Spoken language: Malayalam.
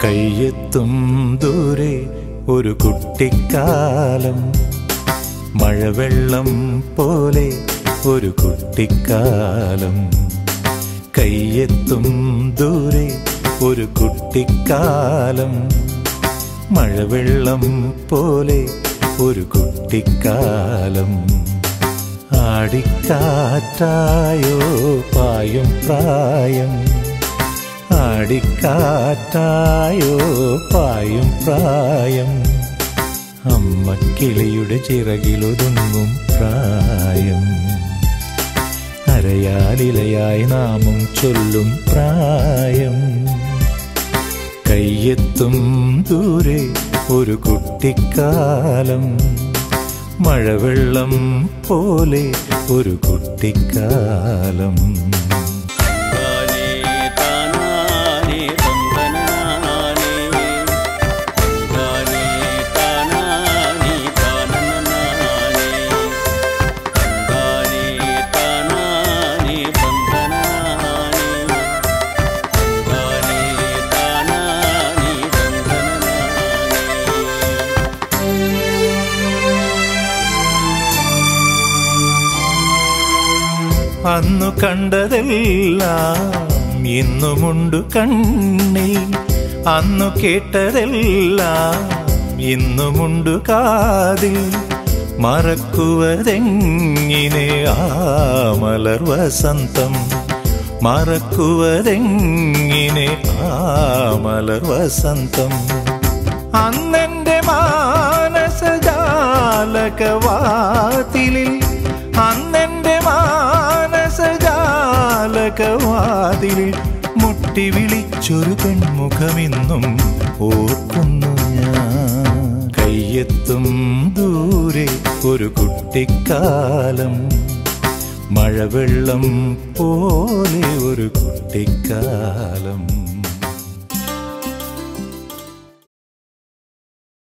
കയ്യെത്തും ദൂരെ ഒരു കുട്ടിക്കാലം, മഴവെള്ളം പോലെ ഒരു കുട്ടിക്കാലം. കയ്യെത്തും ദൂരെ ഒരു കുട്ടിക്കാലം, മഴവെള്ളം പോലെ ഒരു കുട്ടിക്കാലം. ആടിക്കാറ്റായോ പായും പ്രായം, ആടിക്കാറ്റായോ പായും പ്രായം. അമ്മക്കിളിയുടെ ചിറകിലൊതുങ്ങും പ്രായം, അരയാലിലയായി നാമം ചൊല്ലും പ്രായം. കയ്യെത്തും ദൂരെ ഒരു കുട്ടിക്കാലം, മഴവെള്ളം പോലെ ഒരു കുട്ടിക്കാലം. അന്നു കണ്ടതെല്ലാം ഇന്നുമുണ്ടു കണ്ണിൽ, അന്നു കേട്ടതെല്ലാം ഇന്നുമുണ്ടു കാതിൽ. മറക്കുവതെങ്ങിനെ ആ മലർ വസന്തം, മറക്കുവതെങ്ങിനെ ആ മലർ വസന്തം. അന്നെന്റെ മാനസജാലകവാതിലിൽ, അന്നെന്റെ മാനസജാലകവാതിലിൽ മുട്ടി വിളിച്ചൊരു പെൺമുഖമിന്നും ഓർക്കുന്നു ഞാൻ. കയ്യെത്തും ദൂരെ ഒരു കുട്ടിക്കാലം, മഴവെള്ളം പോലെ ഒരു കുട്ടിക്കാലം.